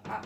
अ-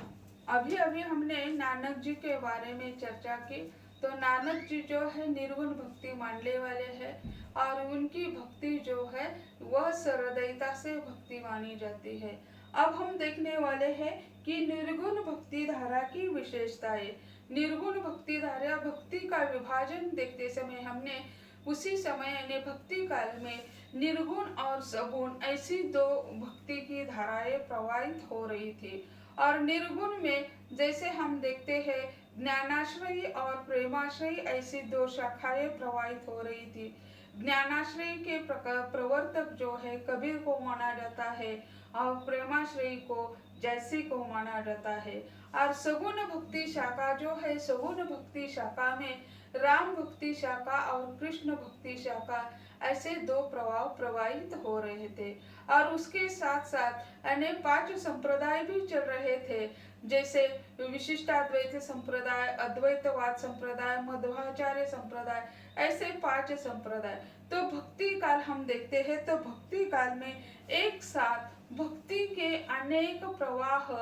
अभी अभी हमने नानक जी के बारे में चर्चा की। तो नानक जी जो है निर्गुण भक्ति मानने वाले हैं और उनकी भक्ति जो है वह सहृदयता से भक्ति मानी जाती है। अब हम देखने वाले हैं कि निर्गुण भक्ति धारा की विशेषताएं। निर्गुण भक्ति धारा भक्ति का विभाजन देखते समय हमने उसी समय यानी भक्ति काल में निर्गुण और सगुण ऐसी दो भक्ति की धाराएं प्रवाहित हो रही थी। और निर्गुण में जैसे हम देखते हैं ज्ञानाश्रयी और प्रेमाश्रयी ऐसी दो शाखाएं प्रवाहित हो रही थी। ज्ञानाश्रयी के प्रवर्तक जो है कबीर को माना जाता है और प्रेमाश्रयी को जैसी को माना जाता है। और सगुण भक्ति शाखा जो है सगुण भक्ति शाखा में राम भक्ति शाखा और कृष्ण भक्ति शाखा ऐसे दो प्रभाव प्रवाहित हो रहे थे। और उसके साथ साथ अन्य 5 संप्रदाय भी चल रहे थे, जैसे विशिष्टाद्वैत संप्रदाय, अद्वैतवाद संप्रदाय, मध्वाचार्य संप्रदाय, ऐसे 5 संप्रदाय। तो भक्ति काल हम देखते हैं तो भक्ति काल में एक साथ भक्ति के अनेक प्रवाह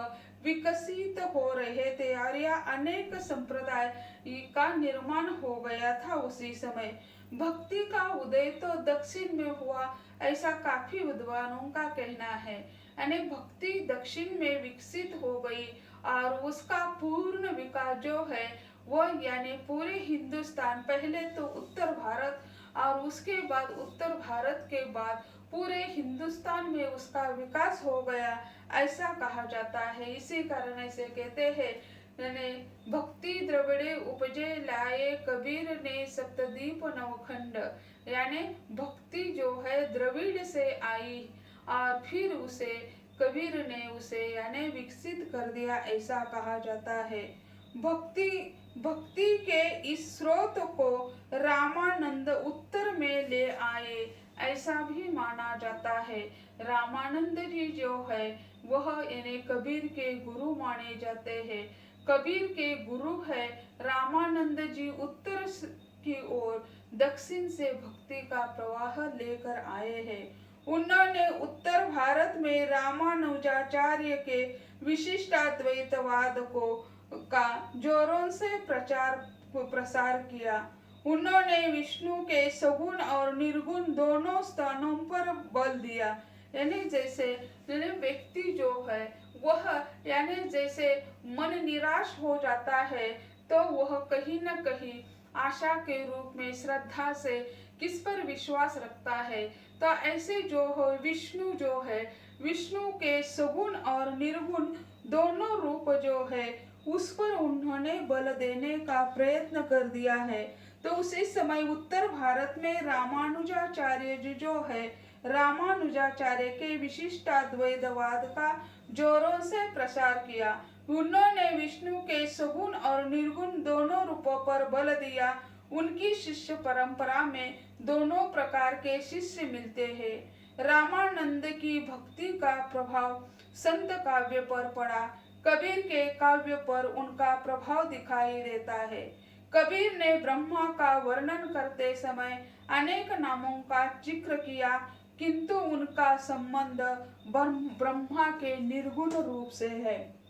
विकसित हो रहे थे और यह अनेक संप्रदाय का निर्माण हो गया था। उसी समय भक्ति का उदय तो दक्षिण में हुआ ऐसा काफी विद्वानों का कहना है। यानी भक्ति दक्षिण में विकसित हो गई और उसका पूर्ण विकास जो है वह यानी पूरे हिंदुस्तान, पहले तो उत्तर भारत और उसके बाद उत्तर भारत के बाद पूरे हिंदुस्तान में उसका विकास हो गया ऐसा कहा जाता है। इसी कारण ऐसे कहते हैं यानी भक्ति द्रविड़े उपजे लाए कबीर ने सप्तदीप नवखंड। यानी भक्ति जो है द्रविड़ से आई और फिर उसे कबीर ने उसे यानी विकसित कर दिया ऐसा कहा जाता है। भक्ति के इस स्रोत को रामानंद उत्तर में ले आए ऐसा भी माना जाता है। रामानंद जी जो है वह यानी कबीर के गुरु माने जाते हैं। कबीर के गुरु है रामानंद जी उत्तर की ओर दक्षिण से भक्ति का प्रवाह लेकर आए हैं। उन्होंने उत्तर भारत में रामानुजाचार्य के विशिष्टाद्वैतवाद को का जोरों से प्रसार किया। उन्होंने विष्णु के सगुण और निर्गुण दोनों स्थानों पर बल दिया। यानी जैसे व्यक्ति जो है वह यानी जैसे मन निराश हो जाता है तो वह कहीं न कहीं आशा के रूप में श्रद्धा से किस पर विश्वास रखता है। तो ऐसे जो हो विष्णु जो है विष्णु के सगुण और निर्गुण दोनों रूप जो है उस पर उन्होंने बल देने का प्रयत्न कर दिया है। तो उसी समय उत्तर भारत में रामानुजाचार्य जी जो है रामानुजाचार्य के विशिष्टाद्वैतवाद का जोरों से प्रसार किया। उन्होंने विष्णु के सगुण और निर्गुण दोनों रूपों पर बल दिया। उनकी शिष्य परंपरा में दोनों प्रकार के शिष्य मिलते हैं। रामानंद की भक्ति का प्रभाव संत काव्य पर पड़ा। कबीर के काव्य पर उनका प्रभाव दिखाई देता है। कबीर ने ब्रह्मा का वर्णन करते समय अनेक नामों का जिक्र किया, किंतु उनका संबंध ब्रह्मा के निर्गुण रूप से है।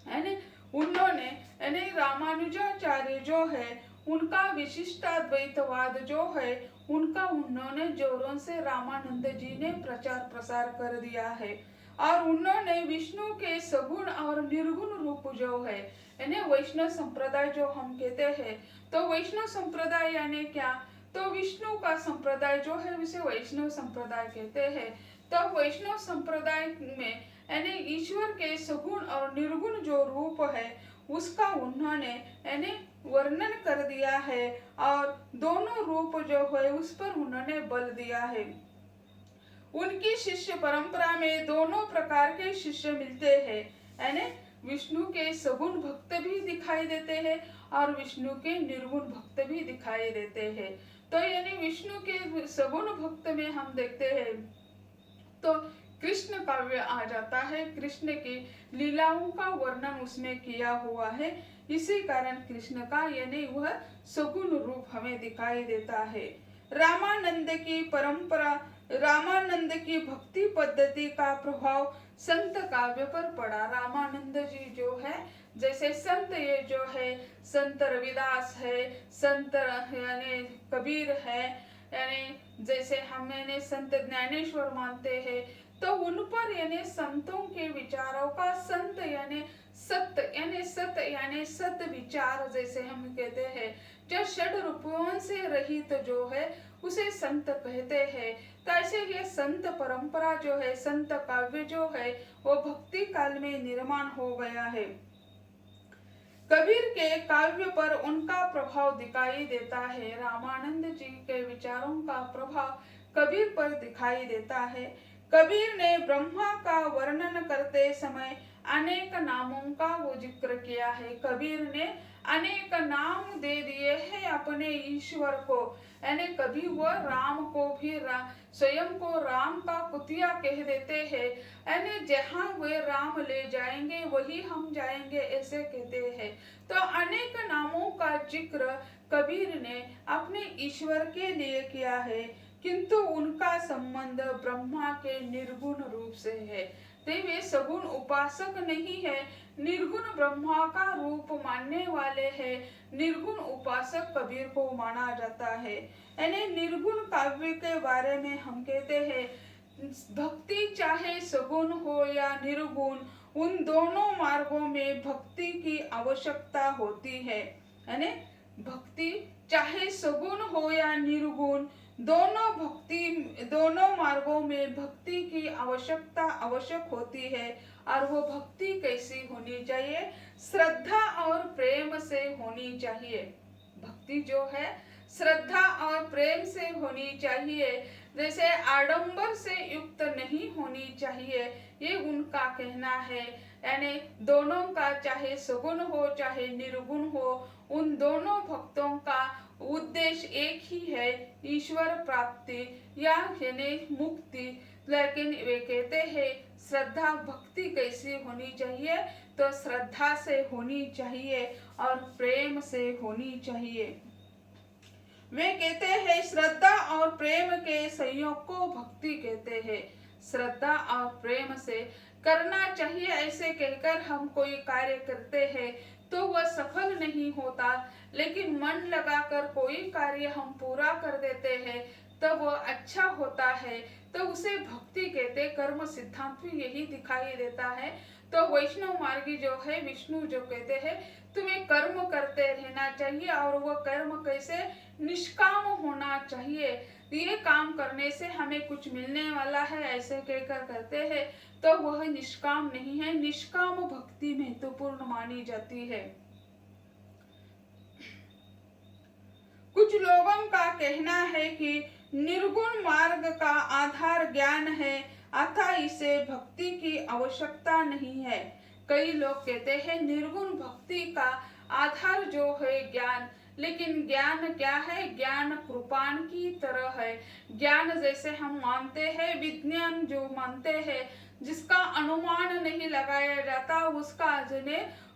यानी उन्होंने यानी रामानुजाचार्य जो है उनका विशिष्टाद्वैतवाद जो है उनका उन्होंने जोरों से रामानंद जी ने प्रचार प्रसार कर दिया है। और उन्होंने विष्णु के सगुण और निर्गुण रूप जो है यानी वैष्णव संप्रदाय जो हम कहते हैं, तो वैष्णव संप्रदाय यानी क्या, तो विष्णु का संप्रदाय जो है उसे वैष्णव संप्रदाय कहते हैं। तो वैष्णव संप्रदाय में यानी ईश्वर के सगुण और निर्गुण जो रूप है उसका उन्होंने यानी वर्णन कर दिया है और दोनों रूप जो है उस पर उन्होंने बल दिया है। उनकी शिष्य परंपरा में दोनों प्रकार के शिष्य मिलते हैं। यानी विष्णु के सगुण भक्त भी दिखाई देते हैं और विष्णु के निर्गुण भक्त भी दिखाई देते हैं। तो यानी विष्णु के सगुण भक्त में हम देखते हैं तो कृष्ण काव्य आ जाता है। कृष्ण की लीलाओं का वर्णन उसमें किया हुआ है। इसी कारण कृष्ण का यानी वह सगुण रूप हमें दिखाई देता है। रामानंद की परंपरा, रामानंद की भक्ति पद्धति का प्रभाव संत काव्य पर पड़ा। रामानंद जी जो संत ये जो है संत रविदास है, संत यानी कबीर है, यानी जैसे हम यानी संत ज्ञानेश्वर मानते हैं, तो उन पर यानी संतों के विचारों का संत यानी सत्य यानी सत्य विचार जैसे हम कहते हैं, जो षड रूपों से रहित जो है उसे संत कहते हैं। तो ऐसे ये संत परंपरा जो है, संत काव्य जो है वो भक्ति काल में निर्माण हो गया है। कबीर के काव्य पर उनका प्रभाव दिखाई देता है। रामानंद जी के विचारों का प्रभाव कबीर पर दिखाई देता है। कबीर ने ब्रह्मा का वर्णन करते समय अनेक नामों का वो जिक्र किया है। कबीर ने अनेक नाम दे दिए हैं अपने ईश्वर को, यानी कभी वो राम को भी स्वयं को राम का कुतिया कह देते हैं, यानी जहाँ वे राम ले जाएंगे वही हम जाएंगे ऐसे कहते हैं। तो अनेक नामों का जिक्र कबीर ने अपने ईश्वर के लिए किया है, किंतु उनका संबंध ब्रह्मा के निर्गुण रूप से है। तो वे सगुण उपासक नहीं है, निर्गुण ब्रह्मा का रूप मानने वाले हैं। निर्गुण उपासक कबीर को माना जाता है। यानी निर्गुण काव्य के बारे में हम कहते हैं, भक्ति चाहे सगुण हो या निर्गुण, उन दोनों मार्गों में भक्ति की आवश्यकता होती है। यानी भक्ति चाहे सगुण हो या निर्गुण, दोनों मार्गों में भक्ति की आवश्यकता आवश्यक होती है। और वो भक्ति कैसी होनी चाहिए? श्रद्धा और प्रेम से होनी चाहिए। भक्ति जो है श्रद्धा और प्रेम से होनी चाहिए, जैसे आडंबर से युक्त नहीं होनी चाहिए, ये उनका कहना है। यानी दोनों का चाहे सगुण हो चाहे निर्गुण हो, उन दोनों भक्तों का उद्देश्य एक ही है, ईश्वर प्राप्ति या यानी मुक्ति। लेकिन वे कहते हैं श्रद्धा भक्ति कैसी होनी चाहिए? तो श्रद्धा से होनी चाहिए और प्रेम से होनी चाहिए। वे कहते हैं श्रद्धा और प्रेम के संयोग को भक्ति कहते हैं। श्रद्धा और प्रेम से करना चाहिए ऐसे कहकर हम कोई कार्य करते हैं तो वह सफल नहीं होता, लेकिन मन लगाकर कोई कार्य हम पूरा कर देते हैं तो वह अच्छा होता है, तो उसे भक्ति कहते। कर्म सिद्धांत भी यही दिखाई देता है। तो वैष्णव मार्गी जो है, विष्णु जो कहते हैं तुम्हें कर्म करते रहना चाहिए, और वह कर्म कैसे? निष्काम होना चाहिए। ये काम करने से हमें कुछ मिलने वाला है ऐसे कहकर करते हैं तो वह निष्काम नहीं है। निष्काम भक्ति महत्वपूर्ण मानी जाती है। कुछ लोगों का कहना है कि निर्गुण मार्ग का आधार ज्ञान है, अतः इसे भक्ति की आवश्यकता नहीं है। कई लोग कहते हैं निर्गुण भक्ति का आधार जो है ज्ञान, लेकिन ज्ञान क्या है? ज्ञान कृपाण की तरह है। ज्ञान जैसे हम मानते हैं, विज्ञान जो मानते हैं, जिसका अनुमान नहीं लगाया जाता, उसका जिन्हें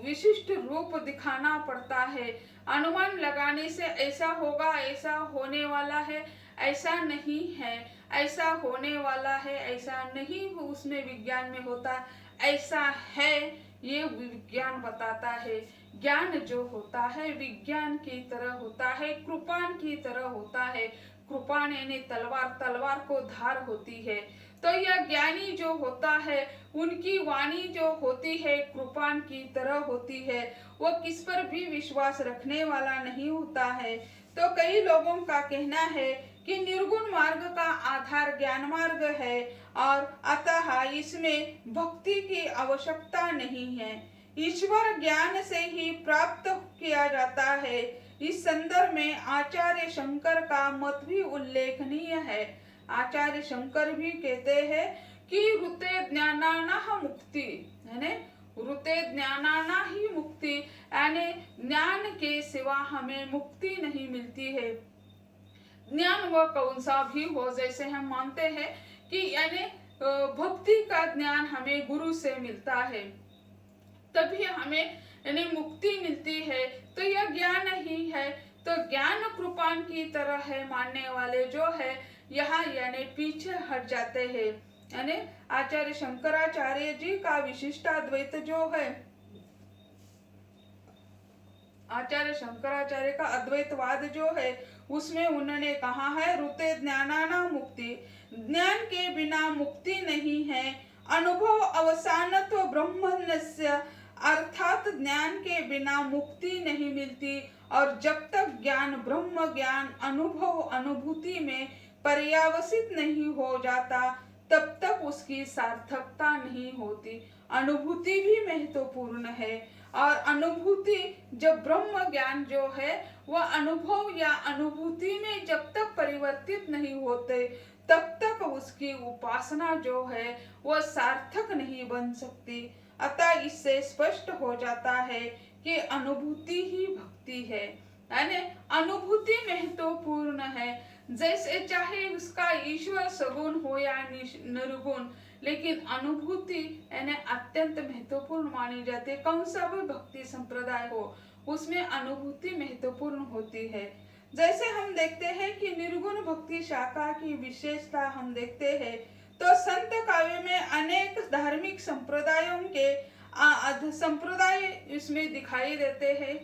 विशिष्ट रूप दिखाना पड़ता है। अनुमान लगाने से ऐसा होगा, ऐसा होने वाला है, ऐसा नहीं है, ऐसा होने वाला है, ऐसा नहीं उसमें विज्ञान में होता, ऐसा है, ये विज्ञान बताता है। ज्ञान जो होता है विज्ञान की तरह होता है, कृपाण की तरह होता है। कृपाण यानी तलवार, तलवार को धार होती है। तो यह ज्ञानी जो होता है उनकी वाणी जो होती है कृपाण की तरह होती है, वो किस पर भी विश्वास रखने वाला नहीं होता है। तो कई लोगों का कहना है कि निर्गुण मार्ग का आधार ज्ञान मार्ग है और अतः इसमें भक्ति की आवश्यकता नहीं है, ईश्वर ज्ञान से ही प्राप्त किया जाता है। इस संदर्भ में आचार्य शंकर का मत भी उल्लेखनीय है। आचार्य शंकर भी कहते हैं कि रुते ज्ञानाना मुक्ति, यानी रुते ज्ञानाना ही मुक्ति, यानी ज्ञान के सिवा हमें मुक्ति नहीं मिलती है। ज्ञान वह कौन सा भी हो, जैसे हम मानते हैं कि यानी भक्ति का ज्ञान हमें गुरु से मिलता है, तभी हमें यानी मुक्ति मिलती है। तो यह ज्ञान ही है। तो ज्ञान कृपाण की तरह है मानने वाले जो है यहाँ यानी पीछे हट जाते हैं। यानी आचार्य शंकराचार्य जी का विशिष्टाद्वैत जो है आचार्य शंकराचार्य का अद्वैतवाद जो है उसमें उन्होंने कहा है रुते ज्ञानाना मुक्ति, ज्ञान के बिना मुक्ति नहीं है। अनुभव अवसानत्व ब्रह्मण्यस्य, अर्थात ज्ञान के बिना मुक्ति नहीं मिलती। और जब तक ज्ञान ब्रह्म ज्ञान अनुभव अनुभूति में पर्यावसित नहीं हो जाता तब तक उसकी सार्थकता नहीं होती। अनुभूति भी महत्वपूर्ण है और अनुभूति जब ब्रह्म ज्ञान जो है वह अनुभव या अनुभूति में जब तक परिवर्तित नहीं होते तब तक उसकी उपासना जो है वह सार्थक नहीं बन सकती। अतः इससे स्पष्ट हो जाता है कि अनुभूति ही भक्ति है, यानी अनुभूति महत्वपूर्ण है। जैसे चाहे उसका ईश्वर सगुण हो या निर्गुण, लेकिन अनुभूति यानी अत्यंत महत्वपूर्ण मानी जाती है। कौन सा भी भक्ति संप्रदाय हो उसमें अनुभूति महत्वपूर्ण होती है। जैसे हम देखते हैं कि निर्गुण भक्ति शाखा की विशेषता हम देखते हैं तो संत काव्य में अनेक धार्मिक संप्रदायों के संप्रदाय इसमें दिखाई देते हैं,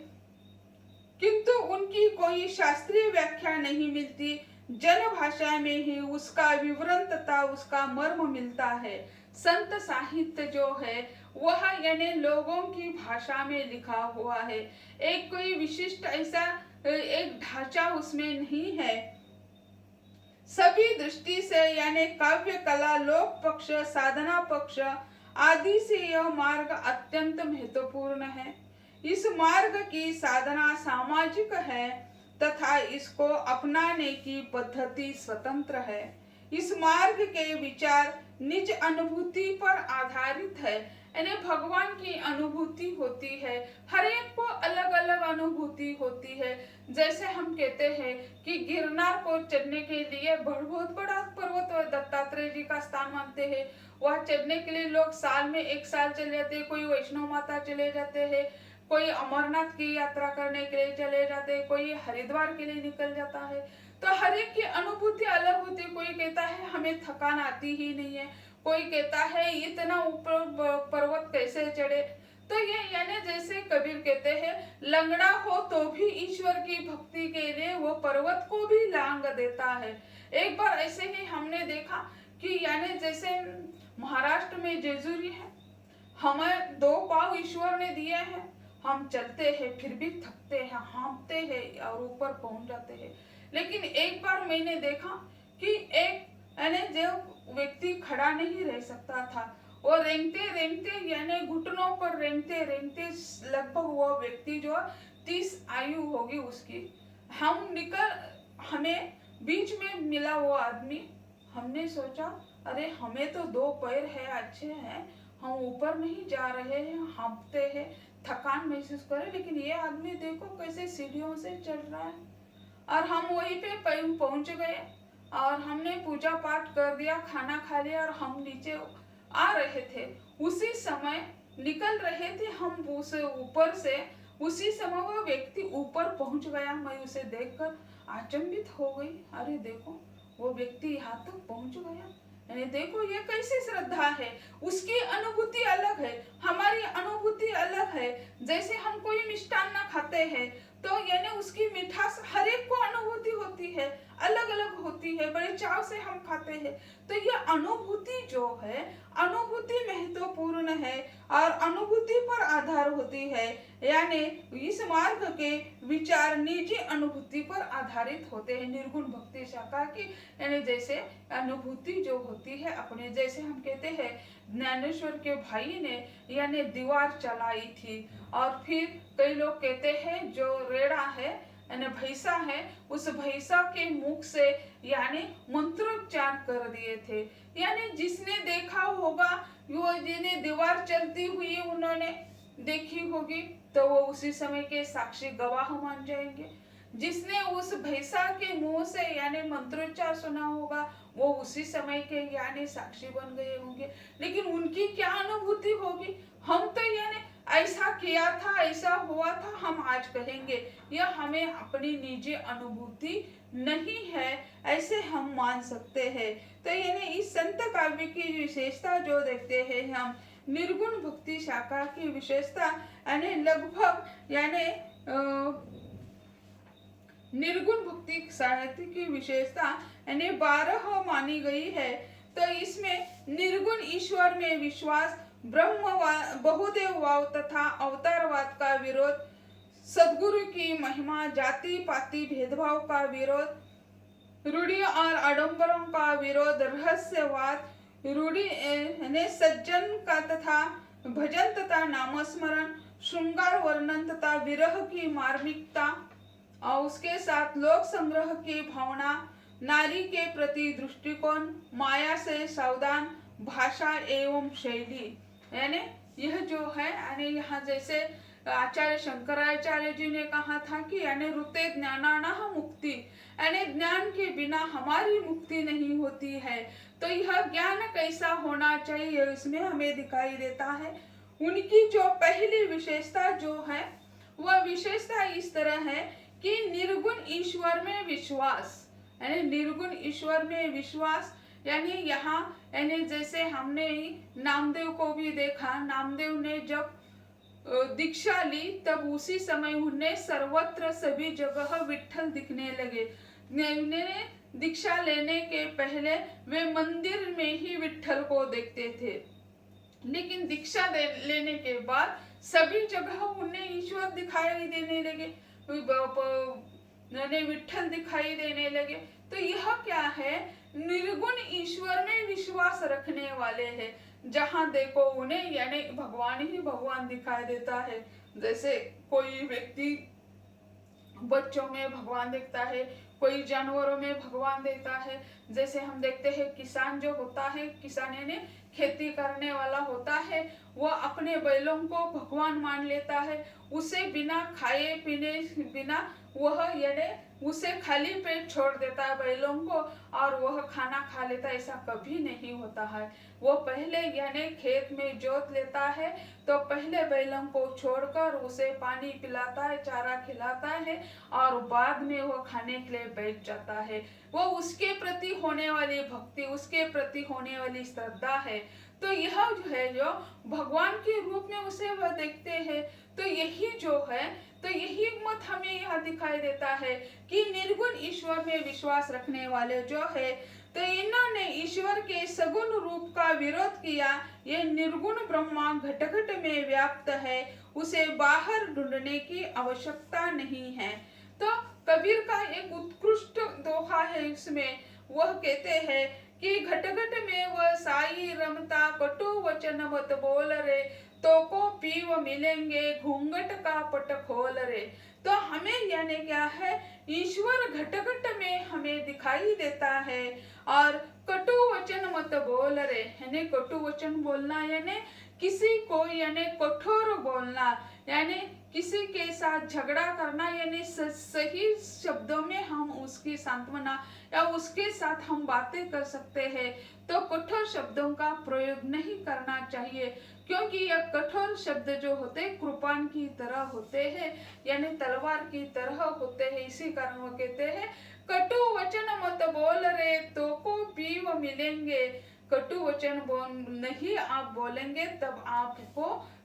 किंतु उनकी कोई शास्त्रीय व्याख्या नहीं मिलती। जन भाषा में ही उसका विवरण तथा उसका मर्म मिलता है। संत साहित्य जो है वह यानी लोगों की भाषा में लिखा हुआ है। एक कोई विशिष्ट ऐसा एक ढांचा उसमें नहीं है। सभी दृष्टि से यानी काव्य कला, लोक पक्ष, साधना पक्ष आदि से यह मार्ग अत्यंत महत्वपूर्ण है। इस मार्ग की साधना सामाजिक है तथा इसको अपनाने की पद्धति स्वतंत्र है। इस मार्ग के विचार निज अनुभूति पर आधारित है, यानी भगवान की अनुभूति होती है। हर एक को अलग अलग अनुभूति होती है। जैसे हम कहते हैं कि गिरनार को चढ़ने के लिए बहुत बड़ा पर्वत दत्तात्रेय जी का स्थान मानते हैं। वह चढ़ने के लिए लोग साल में एक साल चले जाते हैं, कोई वैष्णो माता चले जाते हैं, कोई अमरनाथ की यात्रा करने के लिए चले जाते हैं, कोई हरिद्वार के लिए निकल जाता है। तो हर एक की अनुभूति अलग होती है। कोई कहता है हमें थकान आती ही नहीं है, कोई कहता है इतना ऊपर पर्वत कैसे चढ़े। तो ये यानी जैसे कबीर कहते हैं लंगड़ा हो तो भी ईश्वर की भक्ति के लिए वो पर्वत को भी लांग देता है। एक बार ऐसे ही हमने देखा कि यानी जैसे महाराष्ट्र में जेजुरी है, हमें 2 पाँव ईश्वर ने दिए हैं, हम चलते हैं फिर भी थकते हैं, हाँफते हैं और ऊपर पहुंच जाते हैं। लेकिन एक बार मैंने देखा कि एक यानी जो व्यक्ति खड़ा नहीं रह सकता था, वो रेंगते रेंगते यानी घुटनों पर रेंगते रेंगते लगभग वो व्यक्ति जो 30 आयु होगी उसकी, हमें बीच में मिला वो आदमी। हमने सोचा अरे हमें तो 2 पैर है, अच्छे हैं, हम ऊपर नहीं जा रहे हैं, हाँफते हैं, थकान महसूस करें, लेकिन ये आदमी देखो कैसे सीढ़ियों से चढ़ रहा है। और हम वहीं पे पहुंच गए और हमने पूजा पाठ कर दिया, खाना खा लिया और हम नीचे आ रहे थे। उसी समय निकल रहे थे हम उस ऊपर से, उसी समय वो व्यक्ति ऊपर पहुंच गया। मैं उसे देखकर अचंभित हो गई, अरे देखो वो व्यक्ति यहाँ तक पहुंच गया, यानी देखो ये कैसी श्रद्धा है। उसकी अनुभूति अलग है, हमारी अनुभूति अलग है। जैसे हम कोई मिष्टान ना खाते हैं तो यानी उसकी मिठास हर एक को अनुभूति होती है, अलग अलग होती है, बड़े चाव से हम खाते हैं। तो ये अनुभूति जो है, अनुभूति महत्वपूर्ण है और अनुभूति पर आधार होती है। यानी इस मार्ग के विचार निजी अनुभूति पर आधारित होते हैं। निर्गुण भक्ति शाखा की यानी जैसे अनुभूति जो होती है अपने, जैसे हम कहते हैं ज्ञानेश्वर के भाई ने यानी दीवार चलाई थी, और फिर कई लोग कहते हैं जो रेड़ा है यानी भैंसा है, उस भैंसा के मुख से यानी मंत्रोच्चार कर दिए थे। यानी जिसने देखा होगा, वो जिन्हें दीवार चलती हुई उन्होंने देखी होगी तो वो उसी समय के साक्षी गवाह मान जाएंगे। जिसने उस भैंसा के मुंह से यानी मंत्रोच्चार सुना होगा वो उसी समय के यानी साक्षी बन गए होंगे। लेकिन उनकी क्या अनुभूति होगी, हम तो यानी ऐसा किया था, ऐसा हुआ था, हम आज कहेंगे, यह हमें अपनी निजी अनुभूति नहीं है, ऐसे हम मान सकते हैं। तो यानी इस संत काव्य की विशेषता जो देखते हैं हम, निर्गुण भक्ति शाखा की विशेषता यानी लगभग यानी निर्गुण भक्ति साहित्य की विशेषता यानी 12 मानी गई है। तो इसमें निर्गुण ईश्वर में विश्वास, ब्रह्मवाद, बहुदेववाद तथा अवतारवाद का विरोध, सदगुरु की महिमा, जाति पाति भेदभाव का विरोध, रूढ़ी और आडंबरों का विरोध, रहस्यवाद, रूढ़ी ने सज्जन का तथा भजन तथा नामस्मरण, श्रृंगार वर्णन तथा विरह की मार्मिकता और उसके साथ लोक संग्रह की भावना, नारी के प्रति दृष्टिकोण, माया से सावधान, भाषा एवं शैली। यानी यह जो है यानी यहाँ जैसे आचार्य शंकराचार्य जी ने कहा था कि यानी रुते ज्ञानानाह मुक्ति, यानी ज्ञान के बिना हमारी मुक्ति नहीं होती है। तो यह ज्ञान कैसा होना चाहिए इसमें हमें दिखाई देता है। उनकी जो पहली विशेषता जो है वह विशेषता इस तरह है कि निर्गुण ईश्वर में विश्वास, यानी निर्गुण ईश्वर में विश्वास यानी यहाँ यानी जैसे हमने नामदेव को भी देखा, नामदेव ने जब दीक्षा ली तब उसी समय उन्हें सर्वत्र सभी जगह विठ्ठल दिखने लगे। उन्हें दीक्षा लेने के पहले वे मंदिर में ही विठ्ठल को देखते थे, लेकिन दीक्षा लेने के बाद सभी जगह उन्हें ईश्वर दिखाई देने लगे, विठ्ठल दिखाई देने लगे। तो यह क्या है, निर्गुण ईश्वर में विश्वास रखने वाले हैं। जहां देखो उन्हें यानी भगवान ही भगवान दिखाई देता है। जैसे कोई व्यक्ति बच्चों में भगवान देखता है, कोई जानवरों में भगवान देखता है। जैसे हम देखते हैं किसान जो होता है, किसान यानी खेती करने वाला होता है, वह अपने बैलों को भगवान मान लेता है। उसे बिना खाए पीने बिना वह यानी उसे खाली पेट छोड़ देता है बैलों को और वह खाना खा लेता है, ऐसा कभी नहीं होता है। वो पहले यानी खेत में जोत लेता है तो पहले बैलों को छोड़कर उसे पानी पिलाता है, चारा खिलाता है और बाद में वो खाने के लिए बैठ जाता है। वो उसके प्रति होने वाली भक्ति, उसके प्रति होने वाली श्रद्धा है। तो यह जो है जो भगवान के रूप में उसे वह देखते हैं। तो यही जो है तो यही मत हमें यहाँ दिखाई देता है कि निर्गुण ईश्वर में विश्वास रखने वाले जो है तो इन्होंने ईश्वर के सगुण रूप का विरोध किया। ये निर्गुण ब्रह्मा घट घट में व्याप्त है, उसे बाहर ढूंढने की आवश्यकता नहीं है। तो कबीर का एक उत्कृष्ट दोहा है, इसमें वह कहते हैं कि घट घट में वह साई रमता, कटु वचन मत बोल रे, तो को पीव मिलेंगे, घूंघट का पट खोल रे। तो हमें यानी क्या है, ईश्वर घट घट में हमें दिखाई देता है और कटु वचन मत बोल रे, यानी कटु वचन बोलना यानी किसी को यानी कठोर बोलना, यानी किसी के साथ झगड़ा करना, यानी सही शब्दों में हम उसकी सांत्वना या उसके साथ हम बातें कर सकते हैं। तो कठोर शब्दों का प्रयोग नहीं करना चाहिए, क्योंकि यह कठोर शब्द जो होते हैं कृपान की तरह होते हैं, यानी तलवार की तरह होते हैं। इसी कारण वो कहते हैं कटु वचन मत बोल रे, तो को पीव मिलेंगे। कटु वचन नहीं आप बोलेंगे तब आपको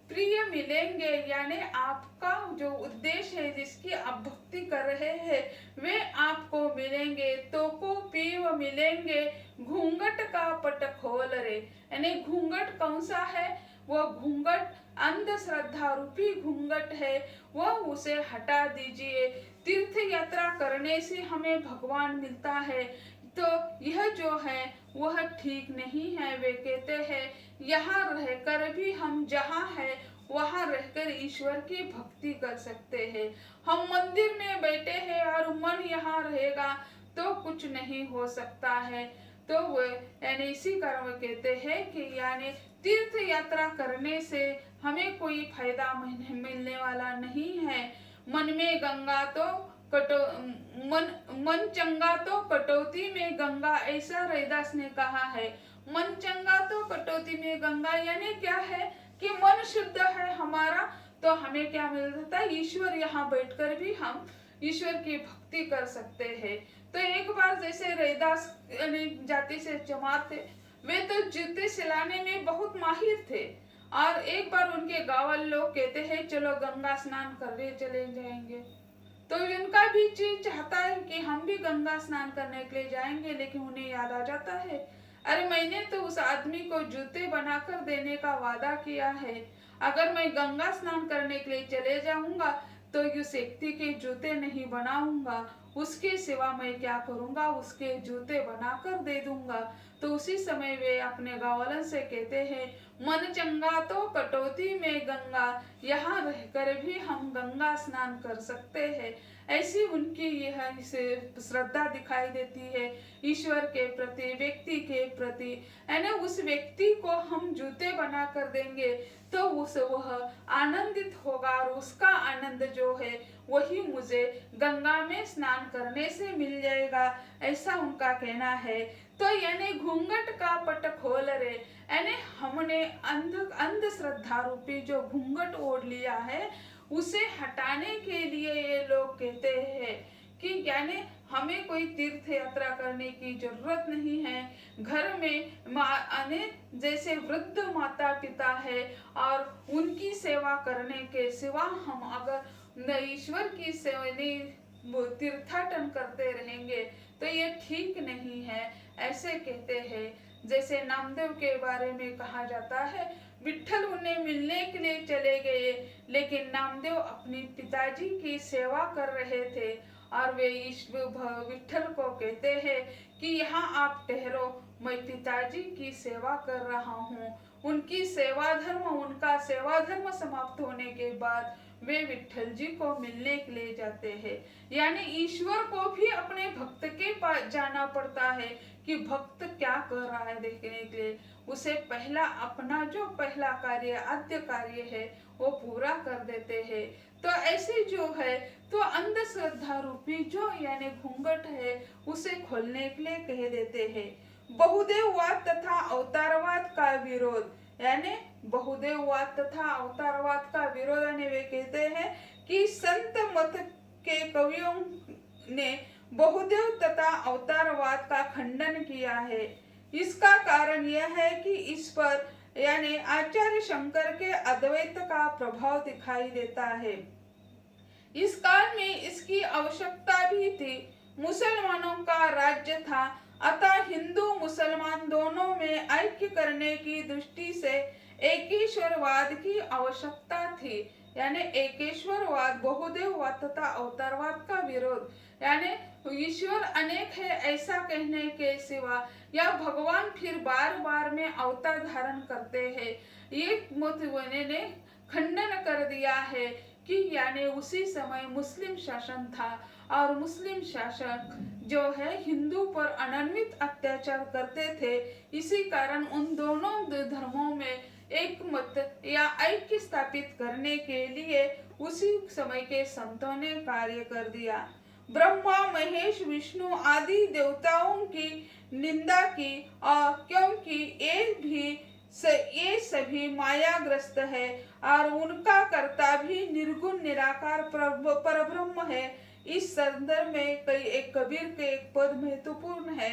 प्रिय मिलेंगे, यानी आपका जो उद्देश्य है जिसकी आप भक्ति कर रहे हैं वे आपको मिलेंगे। तो को पीव मिलेंगे, घूंघट का पट खोल रे, यानी घूंघट कौन सा है, वह घूंघट अंधश्रद्धा रूपी घूंघट है, वह उसे हटा दीजिए। तीर्थ यात्रा करने से हमें भगवान मिलता है, तो यह जो है वह ठीक नहीं है। वे कहते हैं यहाँ रहकर भी हम जहाँ है वहाँ रहकर ईश्वर की भक्ति कर सकते हैं। हम मंदिर में बैठे हैं और मन यहाँ रहेगा तो कुछ नहीं हो सकता है। तो वो यानी इसी कारण कहते हैं कि यानी तीर्थ यात्रा करने से हमें कोई फायदा मिलने वाला नहीं है। मन में गंगा तो मन चंगा तो कटौती में गंगा, ऐसा रैदास ने कहा है। मन चंगा तो कटौती में गंगा, यानी क्या है कि मन शुद्ध है हमारा तो हमें क्या मिल जाता है, ईश्वर यहाँ बैठकर भी हम ईश्वर की भक्ति कर सकते हैं। तो एक बार जैसे रैदास जाति से जमात थे, वे तो जूते सिलाने में बहुत माहिर थे और एक बार उनके गांव वाले लोग कहते हैं चलो गंगा स्नान करने चले जाएंगे। तो उनका भी जी चाहता है कि हम भी गंगा स्नान करने के लिए जाएंगे, लेकिन उन्हें याद आ जाता है अरे मैंने तो उस आदमी को जूते बनाकर देने का वादा किया है, अगर मैं गंगा स्नान करने के लिए चले जाऊंगा तो उस व्यक्ति के जूते नहीं बनाऊंगा, उसके सिवा मैं क्या करूंगा, उसके जूते बनाकर दे दूंगा। तो उसी समय वे अपने गांववालन से कहते हैं मन चंगा तो कटौती में गंगा, यहाँ रहकर भी हम गंगा स्नान कर सकते हैं। ऐसी उनकी यह श्रद्धा दिखाई देती है ईश्वर के प्रति, व्यक्ति के प्रति। यानी उस व्यक्ति को हम जूते बना कर देंगे तो वह आनंदित होगा और उसका आनंद जो है वही मुझे गंगा में स्नान करने से मिल जाएगा, ऐसा उनका कहना है। तो यानी घूंघट का पट खोल रे, यानी हमने अंधश्रद्धा रूपी जो घूंघट ओढ़ लिया है उसे हटाने के लिए ये लोग कहते हैं कि यानी हमें कोई तीर्थ यात्रा करने की जरूरत नहीं है। घर में जैसे वृद्ध माता पिता है और उनकी सेवा करने के सिवा हम अगर ईश्वर की सेवा तीर्थाटन करते रहेंगे तो ये ठीक नहीं है, ऐसे कहते हैं। जैसे नामदेव के बारे में कहा जाता है विठल उन्हें मिलने के लिए चले गए, लेकिन नामदेव अपने पिताजी की सेवा कर रहे थे और वे विठल को कहते हैं कि यहाँ आप ठहरो, मैं पिताजी की सेवा कर रहा हूँ। उनका सेवा धर्म समाप्त होने के बाद वे विठल जी को मिलने के लिए जाते हैं। यानी ईश्वर को भी अपने भक्त के पास जाना पड़ता है कि भक्त क्या कर रहा है देखने के लिए, उसे अपना जो पहला कार्य आद्य कार्य है वो पूरा कर देते हैं। तो ऐसे जो है तो अंधश्रद्धा रूपी जो यानी घूंघट है उसे खोलने के लिए कह देते हैं। बहुदेववाद तथा अवतारवाद का विरोध, यानी बहुदेववाद तथा अवतारवाद का विरोध, यानी वे कहते हैं कि संत मत के कवियों ने बहुदेव तथा अवतारवाद का खंडन किया है। इसका कारण यह है कि इस पर यानी आचार्य शंकर के अद्वैत का प्रभाव दिखाई देता है। इस काल में इसकी आवश्यकता भी थी। मुसलमानों का राज्य था, अतः हिंदू मुसलमान दोनों में ऐक्य करने की दृष्टि से एकेश्वरवाद की आवश्यकता थी। यानी एकेश्वरवाद, बहुदेववाद तथा अवतारवाद का विरोध, यानी ईश्वर अनेक है ऐसा कहने के सिवा या भगवान फिर बार बार में अवतार धारण करते हैं, ये मत ने खंडन कर दिया है कि यानी उसी समय मुस्लिम शासन था और मुस्लिम शासक जो है हिंदू पर अनन्वित अत्याचार करते थे। इसी कारण उन दोनों धर्मों में एक मत या ऐक्य स्थापित करने के लिए उसी समय के संतों ने कार्य कर दिया। ब्रह्मा, महेश, विष्णु आदि देवताओं की निंदा की और क्योंकि ये सभी मायाग्रस्त है और उनका कर्ता भी निर्गुण निराकार परब्रह्म है। इस संदर्भ में कबीर के एक पद महत्वपूर्ण है।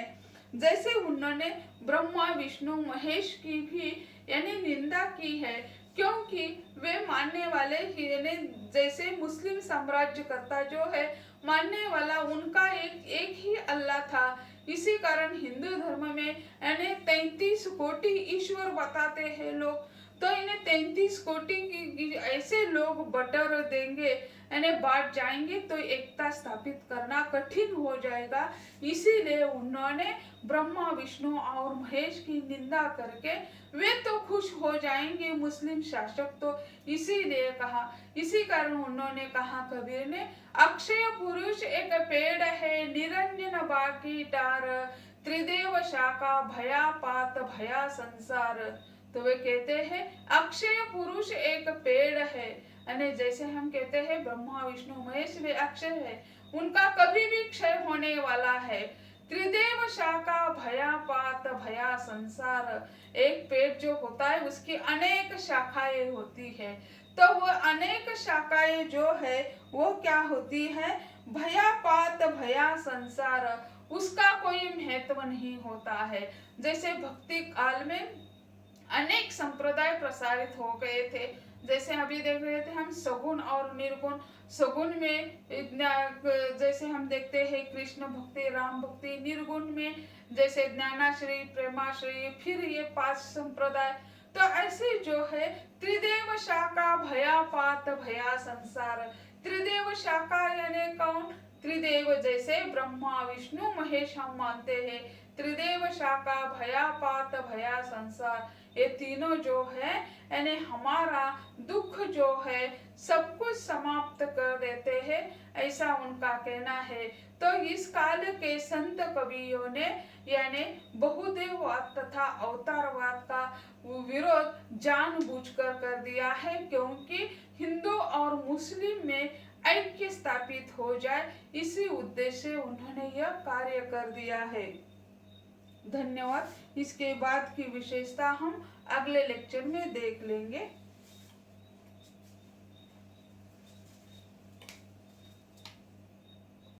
जैसे उन्होंने ब्रह्मा, विष्णु, महेश की भी यानी निंदा की है क्योंकि वे मानने वाले यानी जैसे मुस्लिम साम्राज्यकर्ता जो है मानने वाला उनका एक ही अल्लाह था। इसी कारण हिंदू धर्म में यानी 33 कोटि ईश्वर बताते हैं लोग, तो इन्हें 33 कोटि की ऐसे लोग बटर देंगे यानी बांट जाएंगे तो एकता स्थापित करना कठिन हो जाएगा। इसीलिए उन्होंने ब्रह्मा, विष्णु और महेश की निंदा करके वे तो खुश हो जाएंगे मुस्लिम शासक, तो इसीलिए कहा। इसी कारण उन्होंने कहा कबीर ने, अक्षय पुरुष एक पेड़ है निरंजन बाकी टार, त्रिदेव शाखा भया पात भया संसार। तो वे कहते हैं अक्षय पुरुष एक पेड़ है, यानी जैसे हम कहते हैं ब्रह्मा, विष्णु, महेश वे अक्षय है, उनका कभी भी क्षय होने वाला है। त्रिदेव शाखा भया पात भया संसार, एक पेड़ जो होता है उसकी अनेक शाखाएं होती है, तो वो अनेक शाखाएं जो है वो क्या होती है, भया पात भया संसार, उसका कोई महत्व नहीं होता है। जैसे भक्ति काल में अनेक संप्रदाय प्रसारित हो गए थे। जैसे अभी देख रहे थे हम सगुण और निर्गुण। सगुण में जैसे हम देखते हैं कृष्ण भक्ति, राम भक्ति। निर्गुण में जैसे ज्ञानाश्री, प्रेमाश्री, फिर ये 5 संप्रदाय। तो ऐसे जो है त्रिदेव शाखा भया पात भया संसार। त्रिदेव शाखा यानी कौन? त्रिदेव जैसे ब्रह्मा विष्णु महेश हम मानते हैं। त्रिदेव शाखा भया पात भया संसार, ये तीनों जो है यानी हमारा दुख जो है सब कुछ समाप्त कर देते हैं, ऐसा उनका कहना है। तो इस काल के संत कवियों ने यानी बहुदेववाद तथा अवतारवाद का विरोध जानबूझकर कर दिया है, क्योंकि हिंदू और मुस्लिम में ऐक्य स्थापित हो जाए, इसी उद्देश्य से उन्होंने यह कार्य कर दिया है। धन्यवाद। इसके बाद की विशेषता हम अगले लेक्चर में देख लेंगे।